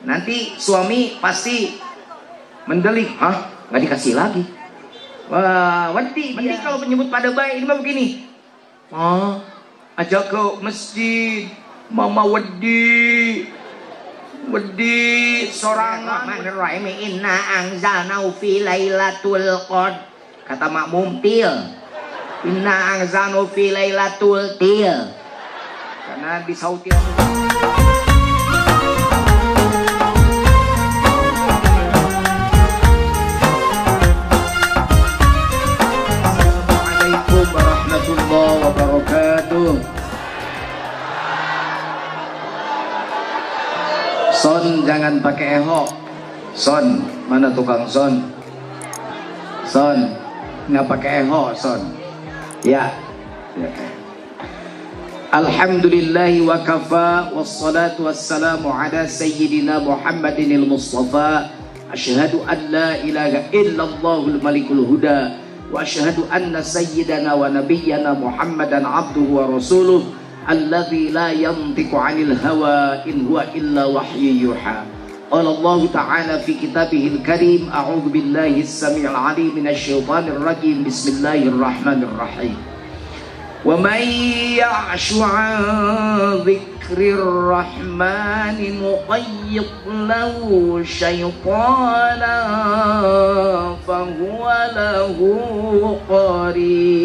Nanti suami pasti mendelik, hah? Nggak dikasih lagi. Wah, wedi dia kalau menyebut pada baik. Ini mah begini, ajak ke masjid, mama wedi sorangan. Bismillahirrahmanirrahim. Inna anzalnahu fi lailatul qadr. Kata makmum til. Inna anzalnahu fi lailatul til. Karena disautil. Assalamualaikum warahmatullahi wabarakatuh. Son, jangan pakai eho. Son, mana tukang son? Son, nggak pakai eho, son. Ya. Alhamdulillahi wa kafa, wassalatu wassalamu ala sayyidina Muhammadinil Mustafa. Asyhadu an la ilaha illallahul malikul huda, wa asyhadu anna sayyidana wa nabiyyana Muhammadan abduhu wa rasuluh, alladzi la yantiqu 'anil hawa in huwa illa wahyu yuha. Qala Allah ta'ala fi kitabihil karim, a'udzu billahi as-sami'il 'alim minasy syaithanir rajim. Bismillahirrahmanirrahim. Wa may ya'shu 'an dzikrir rahmani nuqayyid lahu syaitanan fahuwa lahu qarin.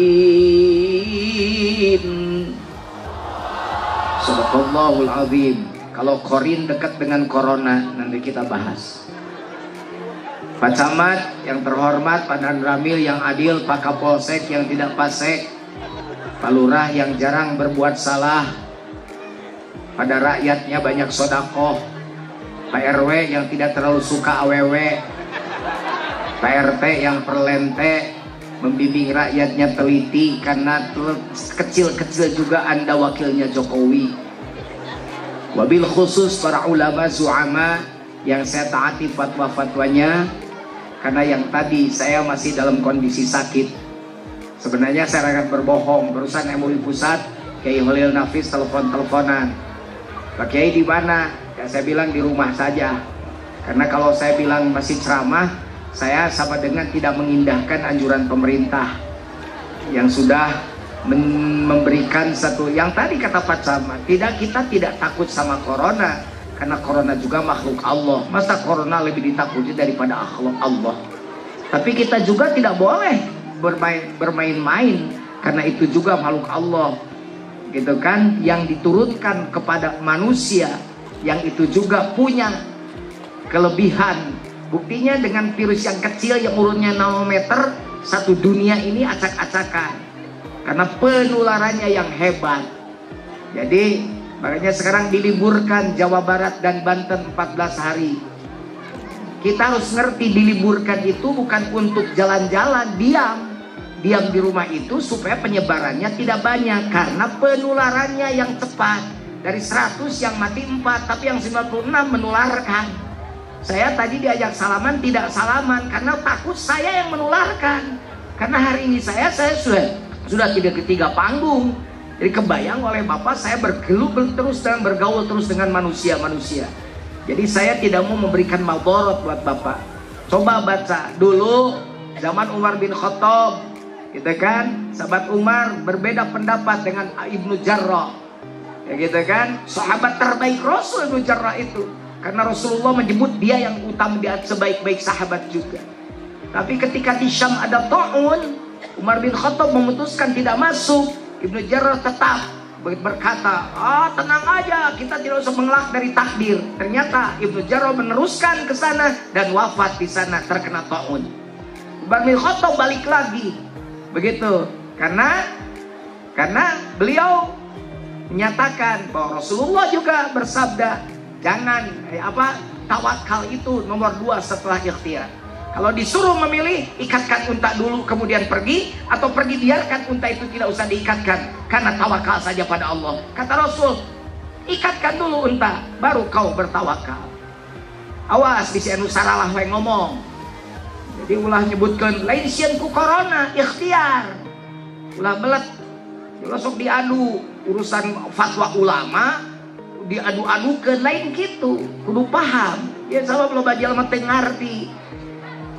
Sadaqallahul azim. Kalau korin dekat dengan corona, nanti kita bahas. Pak Camat yang terhormat, Pak Dan Ramil yang adil, Pak Kapolsek yang tidak pasek, Pak Lurah yang jarang berbuat salah, pada rakyatnya banyak sodakoh, Pak RW yang tidak terlalu suka awewe, Pak RT yang perlente, membimbing rakyatnya teliti, karena kecil-kecil juga Anda wakilnya Jokowi. Wabil khusus para ulama zu'ama yang saya taati fatwa-fatwanya, karena yang tadi saya masih dalam kondisi sakit. Sebenarnya saya akan berbohong. Barusan MUI Pusat Kiai Holil Nafis telepon-teleponan, Pak Kiai di mana? Ya saya bilang di rumah saja, karena kalau saya bilang masih ceramah, saya sama dengan tidak mengindahkan anjuran pemerintah yang sudah memberikan satu, yang tadi kata Pak Camat, kita tidak takut sama corona, karena corona juga makhluk Allah. Masa corona lebih ditakuti daripada Allah? Tapi kita juga tidak boleh bermain-main, karena itu juga makhluk Allah, gitu kan, yang diturunkan kepada manusia, yang itu juga punya kelebihan. Buktinya dengan virus yang kecil yang umurnya nanometer, satu dunia ini acak-acakan karena penularannya yang hebat. Jadi makanya sekarang diliburkan Jawa Barat dan Banten 14 hari. Kita harus ngerti, diliburkan itu bukan untuk jalan-jalan, diam di rumah itu supaya penyebarannya tidak banyak, karena penularannya yang cepat. Dari 100 yang mati 4, tapi yang 96 menularkan. Saya tadi diajak salaman, tidak salaman karena takut saya yang menularkan. Karena hari ini saya sudah ketiga panggung. Jadi kebayang oleh Bapak, saya bergelut terus dan bergaul terus dengan manusia-manusia. Jadi saya tidak mau memberikan maldorot buat Bapak. Coba baca dulu zaman Umar bin Khattab, gitu kan, sahabat Umar berbeda pendapat dengan Ibnu Jarrah, ya gitu kan, sahabat terbaik Rasul Ibnu Jarrah itu, karena Rasulullah menyebut dia yang utama, dia sebaik-baik sahabat juga. Tapi ketika di Syam ada ta'un, Umar bin Khattab memutuskan tidak masuk. Ibnu Jarrah tetap berkata, tenang aja, kita tidak usah mengelak dari takdir. Ternyata Ibnu Jarrah meneruskan ke sana dan wafat di sana terkena ta'un. Umar bin Khattab balik lagi, begitu, karena beliau menyatakan bahwa Rasulullah juga bersabda, jangan tawakal itu nomor 2 setelah ikhtiar. Kalau disuruh memilih, ikatkan unta dulu kemudian pergi, atau pergi biarkan unta itu tidak usah diikatkan, karena tawakal saja pada Allah. Kata Rasul, ikatkan dulu unta, baru kau bertawakal. Awas, bisa anu saralah yang ngomong. Jadi ulah nyebutkan lain sian ku corona, ikhtiar. Ulah belet, ulah sok diadu urusan fatwa ulama, diadu-adukeun lain gitu. Kudu paham. Ya sama loba jalma teu ngarti.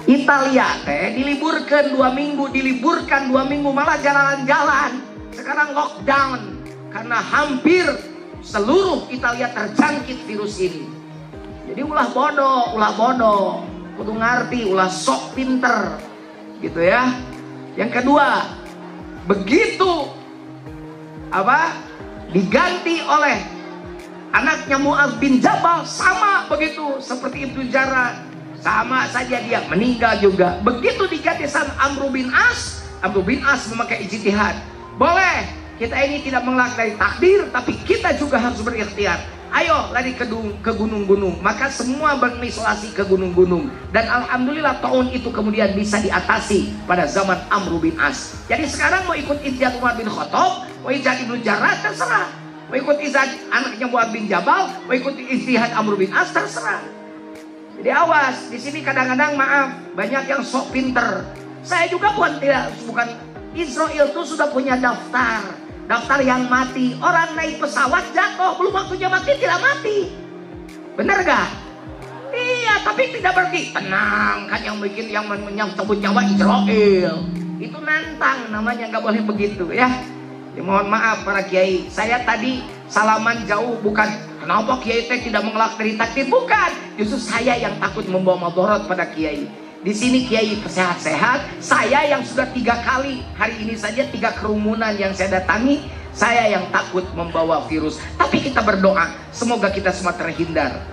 Italia teh diliburkan 2 minggu, malah jalan-jalan. Sekarang lockdown karena hampir seluruh Italia terjangkit virus ini. Jadi ulah bodoh, kudu ngarti, ulah sok pinter, gitu ya. Yang kedua, begitu diganti oleh anaknya Mu'adz bin Jabal, sama begitu seperti Ibnu Jarrah, sama saja dia meninggal juga. Begitu diganti sama Amr bin As memakai ijtihad. Boleh, kita ini tidak melanggar takdir, tapi kita juga harus berikhtiar. Ayo lari ke gunung-gunung. Maka semua berisolasi ke gunung-gunung. Dan alhamdulillah tahun itu kemudian bisa diatasi pada zaman Amr bin As. Jadi sekarang mau ikut ijtihad Umar bin Khattab, mau ijtihad Ibnu Jarrah, terserah. Mau ikut ijtihad anaknya Mu'adz bin Jabal, mau ikut ijtihad Amr bin As, terserah. Jadi awas, di sini kadang-kadang maaf, banyak yang sok pinter. Saya juga bukan Israel tuh sudah punya daftar yang mati. Orang naik pesawat jatuh, belum waktunya mati tidak mati. Bener gak? Iya, tapi tidak pergi. Tenang, kan yang bikin yang menyambut nyawa Israel. Itu nantang, namanya nggak boleh begitu ya. Ya mohon maaf para kiai, saya tadi salaman jauh, bukan kenapa kiai teh tidak mengelak dari takdir, bukan. Justru saya yang takut membawa madharat pada kiai. Di sini kiai sehat-sehat, saya yang sudah 3 kali hari ini saja 3 kerumunan yang saya datangi, saya yang takut membawa virus. Tapi kita berdoa, semoga kita semua terhindar.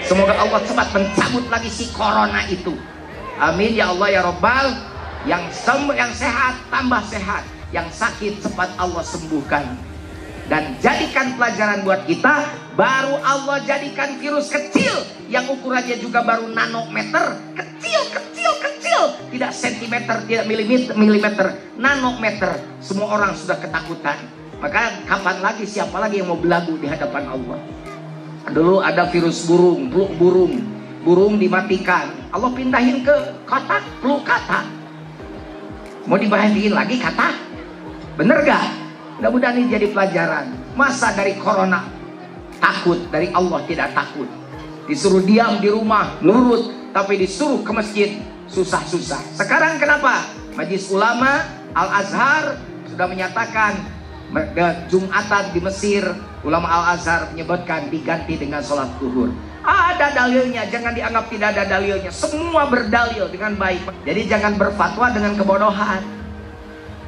Semoga Allah cepat mencabut lagi si corona itu. Amin ya Allah ya Rabbal. Yang sehat tambah sehat, yang sakit cepat Allah sembuhkan. Dan jadikan pelajaran buat kita, baru Allah jadikan virus kecil yang ukurannya juga baru nanometer, kecil, tidak sentimeter, tidak milimeter, nanometer. Semua orang sudah ketakutan. Maka kapan lagi, siapa lagi yang mau belagu di hadapan Allah? Dulu ada virus burung dimatikan, Allah pindahin ke kotak, peluk katak. Mau dibahagiin lagi katak? Bener gak? Mudah-mudahan ini jadi pelajaran. Masa dari corona takut, dari Allah tidak takut. Disuruh diam di rumah, nurut, tapi disuruh ke masjid, susah-susah. Sekarang kenapa? Majelis Ulama Al-Azhar sudah menyatakan Jumatan di Mesir, Ulama Al-Azhar menyebutkan diganti dengan sholat zuhur. Ada dalilnya, jangan dianggap tidak ada dalilnya. Semua berdalil dengan baik. Jadi jangan berfatwa dengan kebodohan.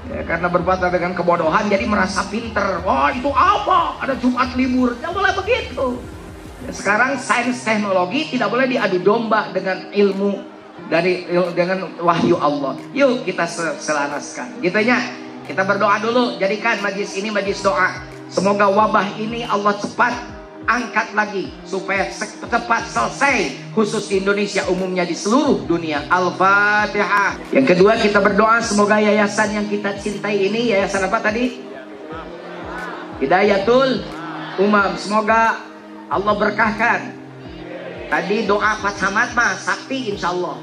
Ya, karena berfatwa dengan kebodohan jadi merasa pinter. Wah itu apa? Ada Jumat libur. Tidak boleh begitu. Ya, sekarang sains teknologi tidak boleh diadu domba dengan ilmu dengan wahyu Allah. Yuk kita selaraskan. Gitunya. Kita berdoa dulu. Jadikan majlis ini majlis doa. Semoga wabah ini Allah cepat angkat lagi supaya cepat selesai, khusus di Indonesia, umumnya di seluruh dunia. Al-Fatihah. Yang kedua kita berdoa semoga yayasan yang kita cintai ini, yayasan apa tadi? Hidayatul Umam. Semoga Allah berkahkan. Tadi doa Pak Samad mah sakti insya Allah.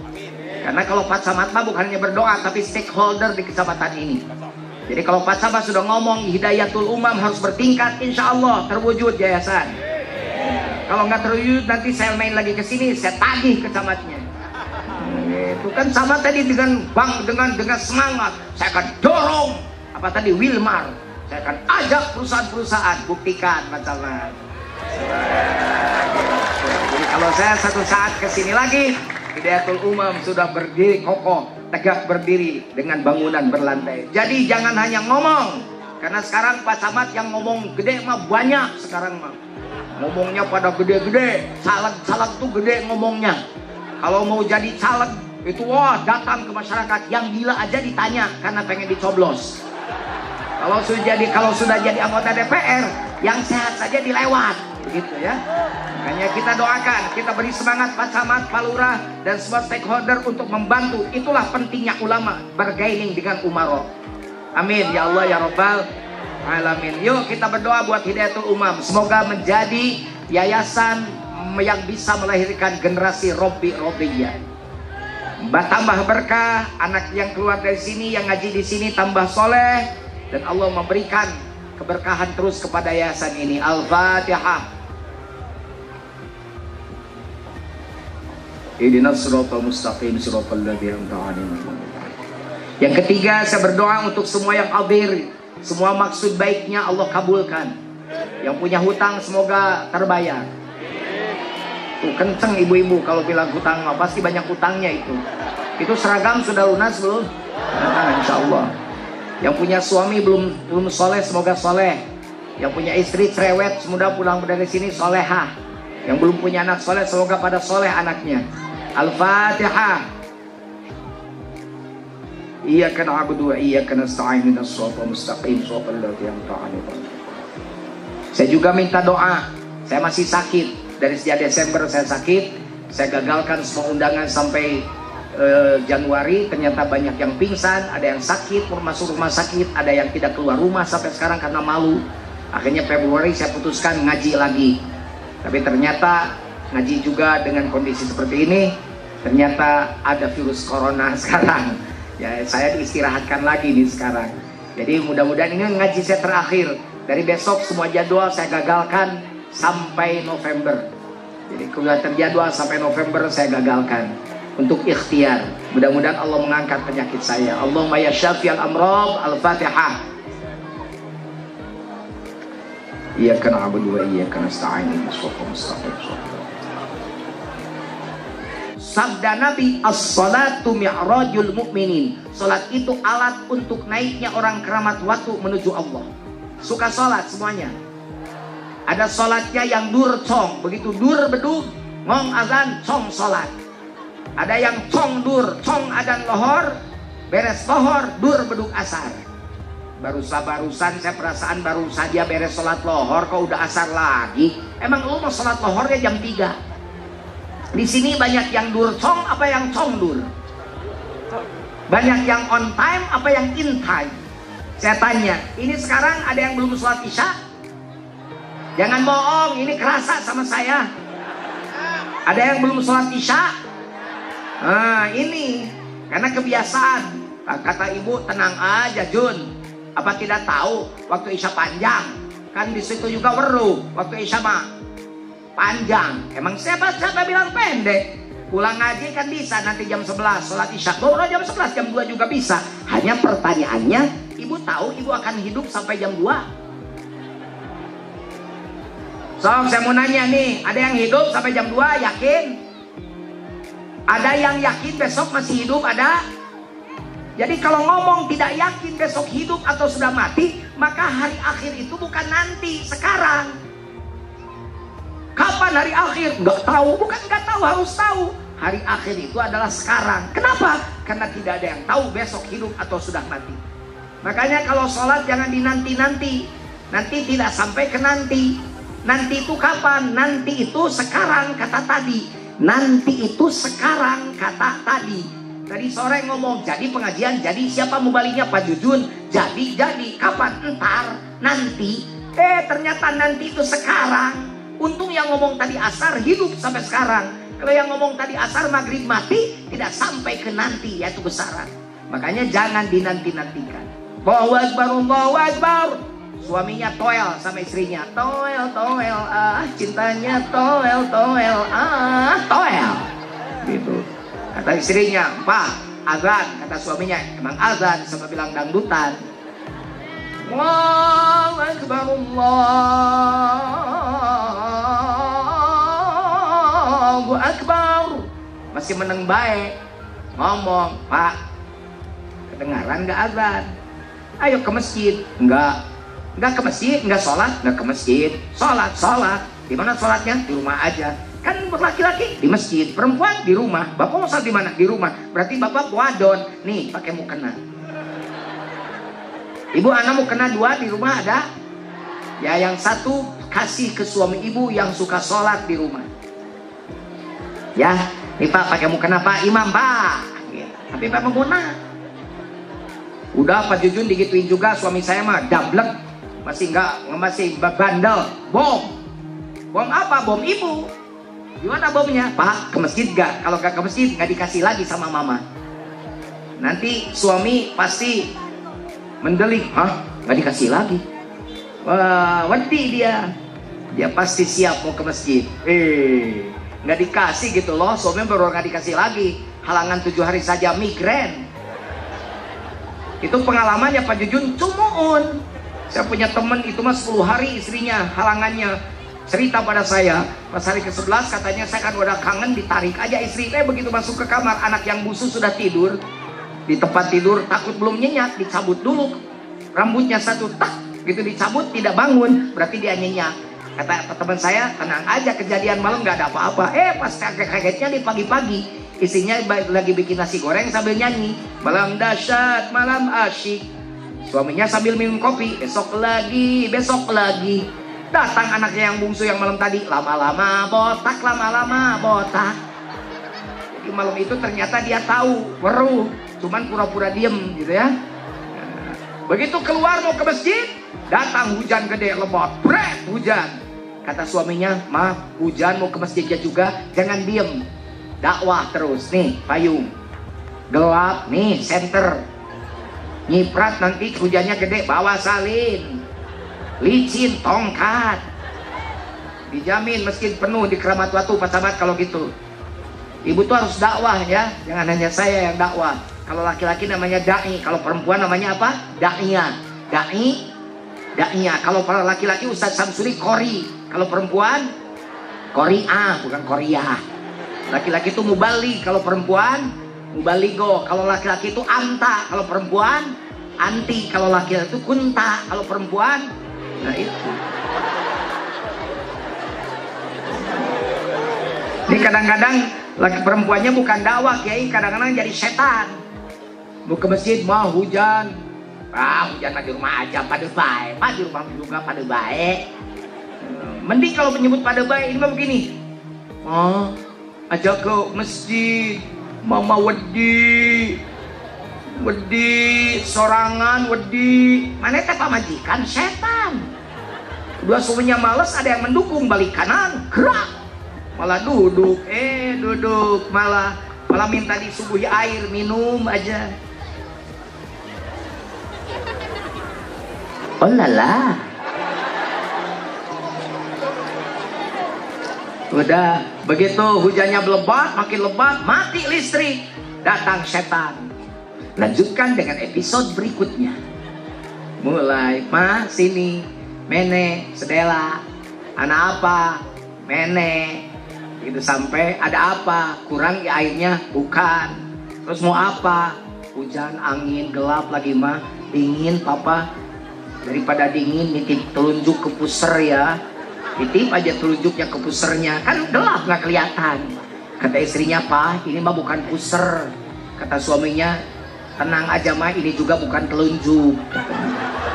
Karena kalau Pak Samad mah bukan hanya berdoa tapi stakeholder di kecamatan ini. Jadi kalau Pak Samad sudah ngomong Hidayatul Umam harus bertingkat, insya Allah terwujud yayasan. Kalau nggak terwujud nanti saya main lagi ke sini, saya tagih ke camatnya. Itu kan sama tadi dengan semangat. Saya akan dorong apa tadi Wilmar. Saya akan ajak perusahaan-perusahaan buktikan masalah. Jadi kalau saya satu saat ke sini lagi, Hidayatul Umam sudah berdiri kokoh, tegak berdiri dengan bangunan berlantai. Jadi jangan hanya ngomong, karena sekarang Pak Samad yang ngomong gede mah banyak sekarang mah. Ngomongnya pada gede-gede, caleg tuh gede ngomongnya. Kalau mau jadi caleg itu wah datang ke masyarakat, yang gila aja ditanya karena pengen dicoblos. Kalau sudah jadi anggota DPR, yang sehat saja dilewat, begitu ya. Makanya kita doakan, kita beri semangat Pak Camat, Pak Lurah dan semua stakeholder untuk membantu. Itulah pentingnya ulama bergaining dengan umaro. Amin ya Allah ya Rabbal Alamin. Yuk kita berdoa buat Hidayatul Umam. Semoga menjadi yayasan yang bisa melahirkan generasi Robiyah. Tambah berkah, anak yang keluar dari sini, yang ngaji di sini tambah soleh, dan Allah memberikan keberkahan terus kepada yayasan ini. Al-Fatihah. Ihdinas siratal mustaqim siratal ladzina an'amta 'alaihim. Yang ketiga, saya berdoa untuk semua yang hadir, semua maksud baiknya Allah kabulkan. Yang punya hutang semoga terbayar. Tuh kenceng ibu-ibu kalau bilang hutang, pasti banyak hutangnya itu. Itu seragam sudah lunas belum? Nah, insya Allah. Yang punya suami belum soleh semoga soleh. Yang punya istri cerewet semoga pulang dari sini solehah. Yang belum punya anak soleh semoga pada soleh anaknya. Al-Fatihah. Iyyaka na'budu wa iyyaka nasta'in ihdinas siratal mustaqim siratal ladzina an'amta 'alaihim. Saya juga minta doa. Saya masih sakit dari sejak Desember, saya sakit. Saya gagalkan semua undangan sampai Januari. Ternyata banyak yang pingsan, ada yang sakit masuk rumah sakit, ada yang tidak keluar rumah sampai sekarang karena malu. Akhirnya Februari saya putuskan ngaji lagi. Tapi ternyata ngaji juga dengan kondisi seperti ini, ternyata ada virus corona sekarang. Ya, saya diistirahatkan lagi nih sekarang. Jadi mudah-mudahan ini ngaji saya terakhir. Dari besok semua jadwal saya gagalkan sampai November. Jadi kalau terjadwal sampai November saya gagalkan untuk ikhtiar. Mudah-mudahan Allah mengangkat penyakit saya. Allahumma ya syafi'al amrad. Al-Fatihah. Iyyaka na'budu wa iyyaka nasta'in ihdinas siratal mustaqim. Sabda Nabi, as-salatu mi'rajul mu'minin. Salat itu alat untuk naiknya orang keramat waktu menuju Allah. Suka salat semuanya. Ada salatnya yang dur cong, begitu dur bedug, ngong azan, cong salat. Ada yang cong dur, cong adan lohor, beres lohor, dur bedug asar. Barusan saya perasaan baru saja beres salat lohor, kok udah asar lagi. Emang lu mau salat lohornya jam 3? Di sini banyak yang dur cong, apa yang cong dur? Banyak yang on time, apa yang in time? Saya tanya, ini sekarang ada yang belum sholat isya? Jangan bohong, ini kerasa sama saya. Ada yang belum sholat isya? Nah ini, karena kebiasaan. Kata ibu, tenang aja Jun. Apa tidak tahu waktu isya panjang? Kan di situ juga weruh, waktu isya mah panjang. Emang siapa bilang pendek? Pulang ngaji kan bisa nanti jam 11 sholat isya. Baru jam 11, jam 2 juga bisa. Hanya pertanyaannya, ibu tahu ibu akan hidup sampai jam 2? So, saya mau nanya nih, ada yang hidup sampai jam 2 yakin? Ada yang yakin besok masih hidup ada? Jadi kalau ngomong tidak yakin besok hidup atau sudah mati, maka hari akhir itu bukan nanti, sekarang. Kapan hari akhir? Nggak tahu. Bukan nggak tahu, harus tahu. Hari akhir itu adalah sekarang. Kenapa? Karena tidak ada yang tahu besok hidup atau sudah mati. Makanya kalau sholat jangan dinanti-nanti. Nanti tidak sampai ke nanti. Nanti itu kapan? Nanti itu sekarang, kata tadi. Nanti itu sekarang, kata tadi. Tadi sore ngomong, jadi pengajian, jadi siapa mubaliknya Pak Jujun? Jadi. Kapan? Entar, nanti. Ternyata nanti itu sekarang. Untung yang ngomong tadi asar hidup sampai sekarang. Kalau yang ngomong tadi asar maghrib mati, tidak sampai ke nanti, yaitu besaran. Makanya jangan dinanti-nantikan. Allahu Akbar, Allahu Akbar. Suaminya toel sama istrinya. Toel, cintanya toel, toel. Gitu. Kata istrinya, Pak, azan. Kata suaminya, emang azan sama bilang dangdutan. Allahu Akbar, Allahu Akbar. Masih meneng baik. Ngomong, Pak, kedengaran gak azan? Ayo ke masjid. Enggak ke masjid, enggak sholat. Enggak ke masjid. Sholat. Di mana sholatnya? Di rumah aja. Kan laki-laki di masjid, perempuan di rumah. Bapak mau sholat di mana? Di rumah. Berarti bapak wadon. Nih, pakai mukena. Ibu anak mukena 2 di rumah ada? Ya, yang satu kasih ke suami ibu yang suka sholat di rumah. Ya, nih Pak pakai mukena Pak Imam Pak. Gitu. Tapi Pak menggunakan. Udah Pak Jujun digituin juga suami saya mah dablek. Masih bandel. Bom apa? Bom ibu. Gimana bomnya? Pak ke masjid gak? Kalau gak ke masjid gak dikasih lagi sama mama. Nanti suami pasti mendelik. Hah? Gak dikasih lagi? Wah, wedi dia pasti siap mau ke masjid. nggak dikasih gitu loh. Suami baru nggak dikasih lagi, halangan 7 hari saja migrain. Itu pengalamannya Pak Jujun, cumuun. Saya punya temen itu mah 10 hari istrinya halangannya, cerita pada saya pas hari ke-11 katanya saya kan udah kangen, ditarik aja istri. Begitu masuk ke kamar, anak yang busuk sudah tidur di tempat tidur, takut belum nyenyak, dicabut dulu rambutnya satu, tak gitu dicabut, tidak bangun, berarti dia nyenyak. Kata teman saya, tenang aja, kejadian malam nggak ada apa-apa. Pas kaget-kagetnya di pagi-pagi istrinya lagi bikin nasi goreng sambil nyanyi, malam dahsyat malam asyik. Suaminya sambil minum kopi, besok lagi datang anaknya yang bungsu yang malam tadi, lama-lama botak, lama-lama botak. Jadi malam itu ternyata dia tahu weruh, cuman pura-pura diem gitu ya. Nah, begitu keluar mau ke masjid, datang hujan gede lebat, bret hujan. Kata suaminya, maaf hujan mau ke masjidnya juga, jangan diem, dakwah terus. Nih payung, gelap nih senter, nyiprat nanti hujannya gede, bawa salin, licin, tongkat, dijamin masjid penuh di Keramat Watu Pak Samad. Kalau gitu ibu tuh harus dakwah ya, jangan hanya saya yang dakwah. Kalau laki-laki namanya da'i, kalau perempuan namanya apa? Da'iyah. Da'iyah. Kalau para laki-laki Ustadz Samsuri Kori, kalau perempuan Kori'ah, bukan Koriah. Laki-laki itu mubali, kalau perempuan mubaligo. Kalau laki-laki itu anta, kalau perempuan anti. Kalau laki-laki itu kunta, kalau perempuan, nah itu. Ini kadang-kadang laki perempuannya bukan dakwah kiai, kadang-kadang jadi setan. Mau ke masjid mau hujan, hujan di rumah aja pada baik, di rumah juga pada baik. Mending kalau menyebut pada baik ini mah begini, ajak ke masjid, mama wedi sorangan wedi, mana teh pamajikan setan. Dua suaminya males, ada yang mendukung, balik kanan gerak, malah duduk malah minta disuguhi air, minum aja. Oh lala, udah begitu hujannya lebat, makin lebat, mati listrik, datang setan. Lanjutkan dengan episode berikutnya. Mulai sini mene sedela, anak apa mene itu, sampai ada apa kurang ya airnya, bukan. Terus mau apa, hujan angin gelap lagi mah, dingin papa, daripada dingin nitip telunjuk ke puser ya, titip aja telunjuknya ke pusernya, kan gelap nggak kelihatan. Kata istrinya, Pak ini mah bukan puser. Kata suaminya, tenang aja mah, ini juga bukan telunjuk.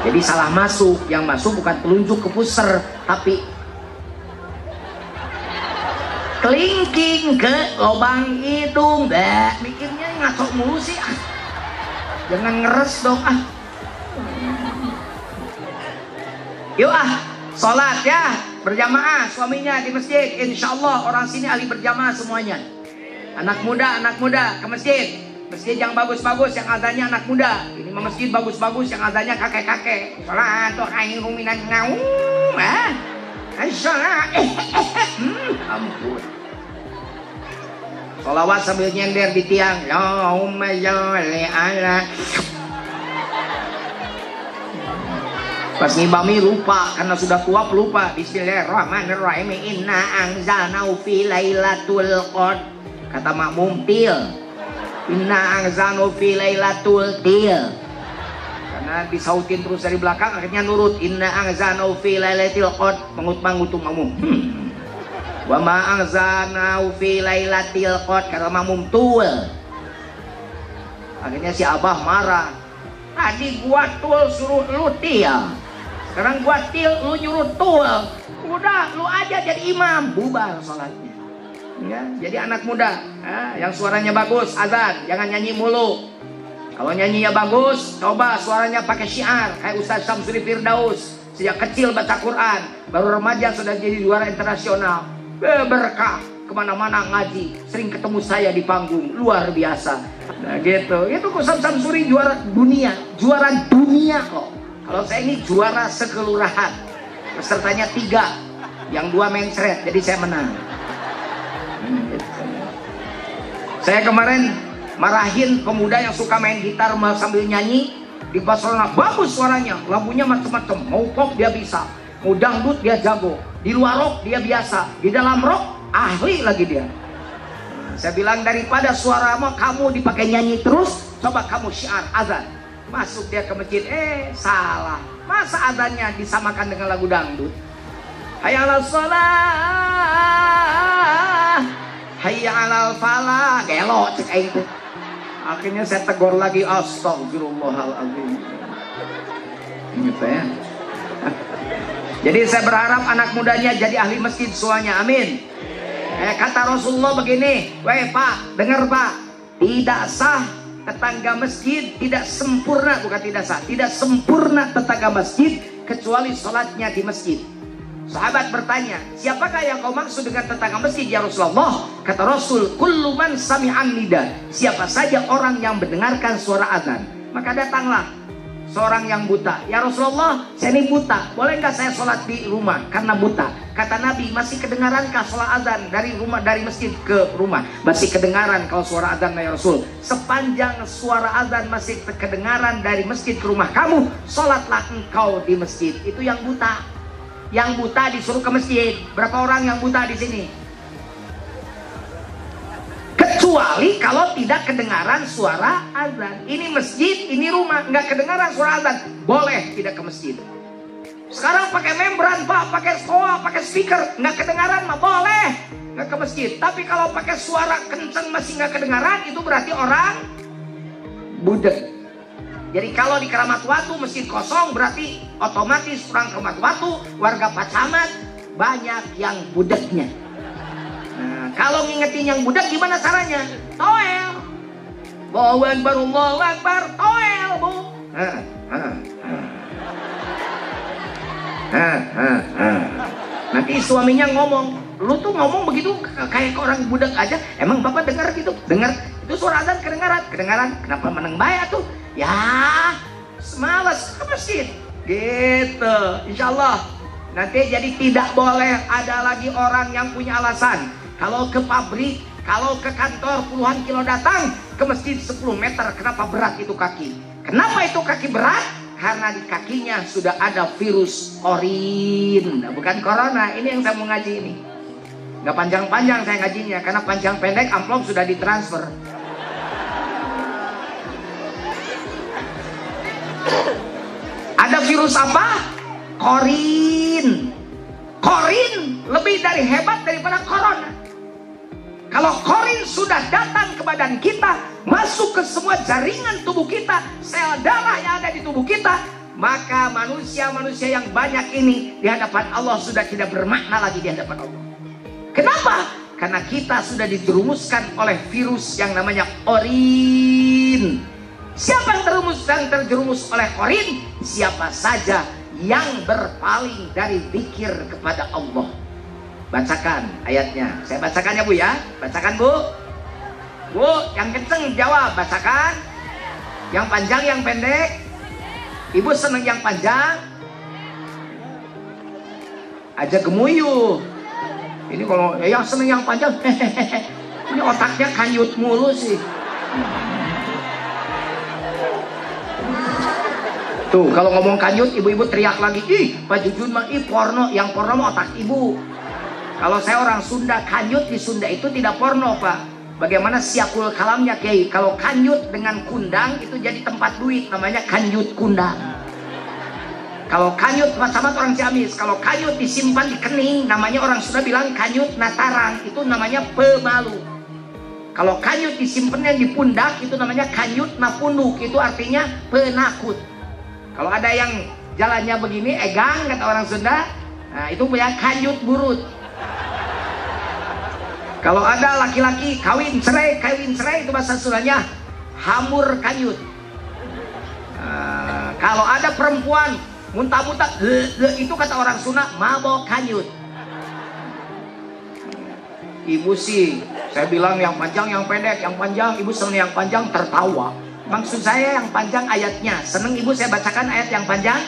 Jadi salah masuk, yang masuk bukan telunjuk ke puser, tapi kelingking ke lubang hidung. Mikirnya ngaco mulu sih, jangan ngeres dong Yuk sholat ya berjamaah suaminya di masjid. Insya Allah orang sini ahli berjamaah semuanya. Anak muda ke masjid. Masjid yang bagus-bagus, yang azannya anak muda. Ini masjid bagus-bagus, yang azannya kakek-kakek. Sholat tuh khairum minan naum. Sholat. Ampun. Sholawat sambil nyender di tiang. Allahumma sholli ala. Pas ngibami lupa, karena sudah tua pelupa. Bismillahirrahmanirrahim. Inna anzalnahu fi lailatul qadr. Kata makmum til. Inna anzalnahu fi lailatul til. Karena disautin terus dari belakang, akhirnya nurut. Inna anzalnahu fi lailatul qadr. Mangut-mangut tuh makmum. Wa ma anzalnahu fi lailatul qadr. Kata makmum tul. Akhirnya si abah marah. Tadi gua tul suruh lu til. Sekarang gua til, lu nyuruh tul. Udah, lu aja jadi imam. Bubar sholatnya. Ya, jadi anak muda yang suaranya bagus, azan, jangan nyanyi mulu. Kalau nyanyinya bagus, coba suaranya pakai syiar. Kayak Ustadz Samsuri Firdaus. Sejak kecil baca Quran, baru remaja sudah jadi juara internasional. Berkah, kemana-mana ngaji. Sering ketemu saya di panggung, luar biasa. Nah gitu, itu Ustadz Samsuri juara dunia kok. Kalau saya ini juara sekelurahan, pesertanya 3, yang 2 mencret, jadi saya menang. Saya kemarin marahin pemuda yang suka main gitar sambil nyanyi di Barcelona. Bagus suaranya, lagunya macam-macam. Mau pop dia bisa, mau dangdut dia jago, di luar rock dia biasa, di dalam rock ahli lagi dia. Saya bilang daripada suaramu kamu dipakai nyanyi terus, coba kamu syiar azan. Masuk dia ke masjid, salah. Masa azannya disamakan dengan lagu dangdut? Hayya 'alas shalah, hayya 'alal falah, gelo cek aing teh. Akhirnya saya tegur lagi, astagfirullahaladzim. Gitu ya. Jadi saya berharap anak mudanya jadi ahli masjid semuanya, amin. Kata Rasulullah begini, weh Pak, dengar Pak, tidak sah tetangga masjid, tidak sempurna, bukan tidak sah, tidak sempurna tetangga masjid kecuali sholatnya di masjid. Sahabat bertanya, siapakah yang kau maksud dengan tetangga masjid ya Rasulullah? Kata Rasul, kullu man sami'an nida, siapa saja orang yang mendengarkan suara azan. Maka datanglah seorang yang buta, ya Rasulullah, saya ini buta, boleh nggak saya sholat di rumah karena buta? Kata Nabi, masih kedengaran sholat azan dari rumah, dari masjid ke rumah? Masih kedengaran kalau suara azan ya Rasul. Sepanjang suara azan masih kedengaran dari masjid ke rumah kamu, sholatlah engkau di masjid. Itu yang buta. Yang buta disuruh ke masjid. Berapa orang yang buta di sini? Kecuali kalau tidak kedengaran suara azan. Ini masjid, ini rumah, nggak kedengaran suara azan, boleh tidak ke masjid. Sekarang pakai membran Pak, pakai skoa, pakai speaker, nggak kedengaran mah boleh nggak ke masjid. Tapi kalau pakai suara kenceng masih nggak kedengaran, itu berarti orang budek. Jadi kalau di Keramat Watu masjid kosong, berarti otomatis orang Keramat Watu, warga Pacamat banyak yang budeknya. Nah, kalau ngingetin yang budak gimana caranya? Toel. Allahu Akbar, Allahu Akbar, toel bu. Nanti suaminya ngomong, lu tuh ngomong begitu kayak orang budak aja. Emang bapak dengar gitu? Dengar. Itu suara azan kedengaran. Kenapa meneng bayar tuh? Ya, semalas ke masjid. Gitu. Insya Allah nanti jadi tidak boleh ada lagi orang yang punya alasan. Kalau ke pabrik, kalau ke kantor puluhan kilo datang, ke masjid 10 meter, kenapa berat itu kaki? Kenapa itu kaki berat? Karena di kakinya sudah ada virus orin, bukan corona. Ini yang saya mau ngaji ini. Nggak panjang-panjang saya ngajinya, karena panjang pendek amplop sudah ditransfer. Ada virus apa? Korin. Korin lebih dari hebat daripada corona. Kalau korin sudah datang ke badan kita, masuk ke semua jaringan tubuh kita, sel darah yang ada di tubuh kita, maka manusia-manusia yang banyak ini di hadapan Allah sudah tidak bermakna lagi di hadapan Allah. Kenapa? Karena kita sudah dijerumuskan oleh virus yang namanya orin. Siapa yang terjerumus oleh korin? Siapa saja yang berpaling dari zikir kepada Allah. Bacakan ayatnya. Saya bacakan ya Bu ya. Bacakan Bu. Bu, yang kenceng jawab. Bacakan. Yang panjang, yang pendek. Ibu seneng yang panjang. Aja gemuyuh. Ini kalau yang seneng yang panjang. Ini otaknya kanyut mulu sih. Tuh, kalau ngomong kanyut, ibu-ibu teriak lagi, ih, Pak Jujun mah, ih, porno. Yang porno mah otak ibu. Kalau saya orang Sunda, kanyut di Sunda itu tidak porno, Pak. Bagaimana siakul kalamnya, Kiai? Kalau kanyut dengan kundang, itu jadi tempat duit, namanya kanyut kundang. Kalau kanyut, sama orang Ciamis, kalau kanyut disimpan di kening, namanya orang Sunda bilang kanyut natarang, itu namanya pemalu. Kalau kanyut disimpannya di pundak, itu namanya kanyut napunduk, itu artinya penakut. Kalau ada yang jalannya begini, egang kata orang Sunda, nah itu punya kanyut burut. Kalau ada laki-laki kawin cerai itu bahasa Sundanya hamur kanyut. Kalau ada perempuan muntah-muntah, itu kata orang Sunda mabok kanyut. Ibu sih, saya bilang yang panjang, yang pendek, yang panjang, ibu seneng yang panjang, tertawa. Maksud saya yang panjang ayatnya. Seneng ibu saya bacakan ayat yang panjang?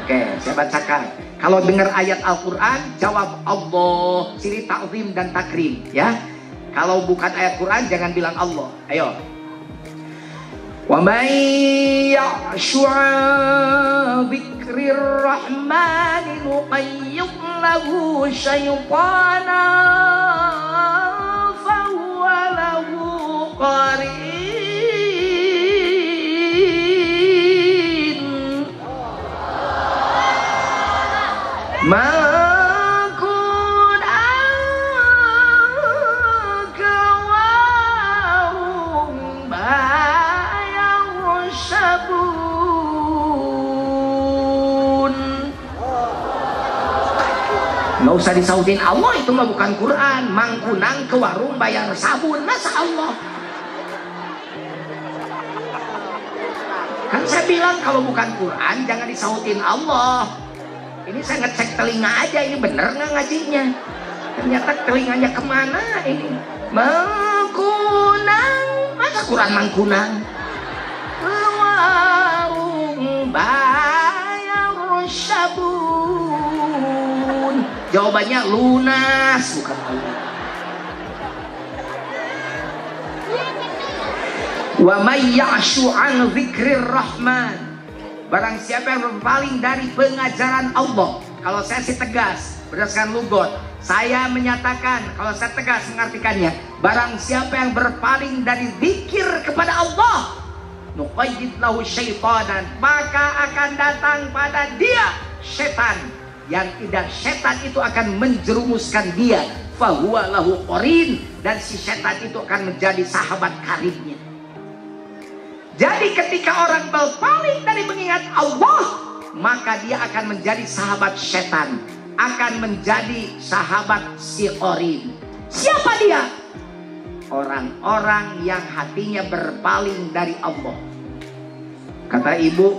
Oke, saya bacakan. Kalau dengar ayat Al-Quran, jawab Allah, ciri ta'zim dan takrim ya. Kalau bukan ayat Quran jangan bilang Allah. Ayo. Wa may ya'shu 'an dzikrir rahmani nuqayyid lahu syaiṭanan fa huwa lahu qarin. Nggak usah disautin Allah, itu mah bukan Quran. Mangkunang ke warung bayar sabun, masa Allah? Kan saya bilang kalau bukan Quran jangan disautin Allah. Ini saya ngecek telinga aja, ini bener nggak ngajinya? Ternyata telinganya kemana ini? Mangkunang, masa Quran Mangkunang? Ke warung bayar sabun. Jawabannya lunas, bukan Allah. Wa may ya'shu 'an dzikrir rahman, barang siapa yang berpaling dari pengajaran Allah. Kalau saya sih tegas berdasarkan lugot, saya menyatakan, kalau saya tegas mengartikannya, barang siapa yang berpaling dari zikir kepada Allah, nuqayyid lahu syaitanan, maka akan datang pada dia setan, yang tidak setan itu akan menjerumuskan dia, fahuwa lahu qarin, dan si setan itu akan menjadi sahabat karibnya. Jadi ketika orang berpaling dari mengingat Allah, maka dia akan menjadi sahabat setan, akan menjadi sahabat si qarin. Siapa dia? Orang-orang yang hatinya berpaling dari Allah. Kata ibu,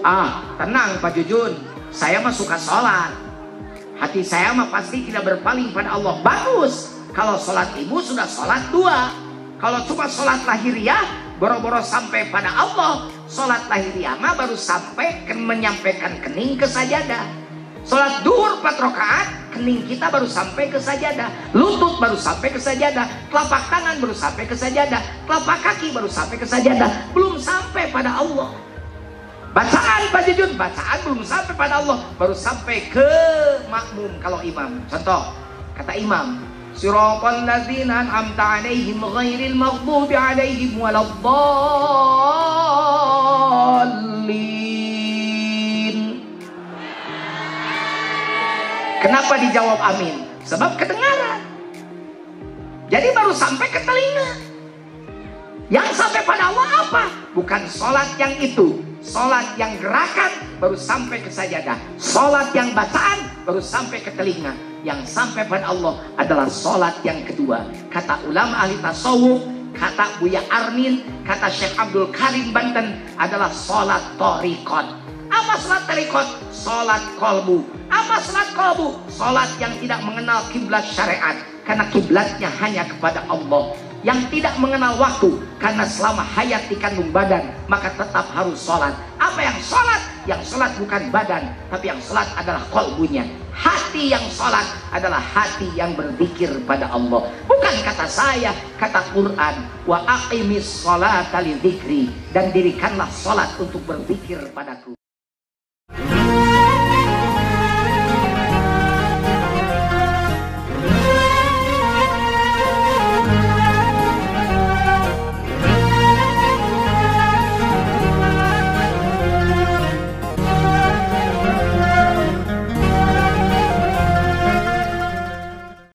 tenang Pak Jujun, saya mah suka sholat, hati saya mah pasti tidak berpaling pada Allah. Bagus, kalau sholat ibu sudah sholat 2. Kalau cuma sholat lahiriah, boro-boro sampai pada Allah. Sholat lahiriah mah baru sampai menyampaikan kening ke sajadah. Sholat duhur 4 rakaat, kening kita baru sampai ke sajadah, lutut baru sampai ke sajadah, telapak tangan baru sampai ke sajadah, telapak kaki baru sampai ke sajadah, belum sampai pada Allah. Bacaan Pak Jujun, bacaan belum sampai pada Allah, baru sampai ke makmum kalau imam. Contoh, kata imam, siratal ladzina an'amta 'alaihim ghairil maghdubi 'alaihim waladdallin. Kenapa dijawab amin? Sebab kedengaran. Jadi baru sampai ke telinga. Yang sampai pada Allah apa? Bukan sholat yang itu. Sholat yang gerakan baru sampai ke sajadah. Sholat yang bacaan baru sampai ke telinga. Yang sampai pada Allah adalah sholat yang kedua. Kata ulama ahli tasawuf, kata Buya Armin, kata Syekh Abdul Karim Banten, adalah sholat thariqat. Apa sholat thariqat? Sholat kolbu. Apa sholat kolbu? Sholat yang tidak mengenal kiblat syariat, karena kiblatnya hanya kepada Allah. Yang tidak mengenal waktu, karena selama hayat di kandung badan maka tetap harus sholat. Apa yang sholat? Yang sholat bukan badan, tapi yang sholat adalah kolbunya. Hati yang sholat adalah hati yang berzikir pada Allah. Bukan kata saya, kata Quran, wa aqimis sholata li dzikri, dan dirikanlah sholat untuk berzikir padaku.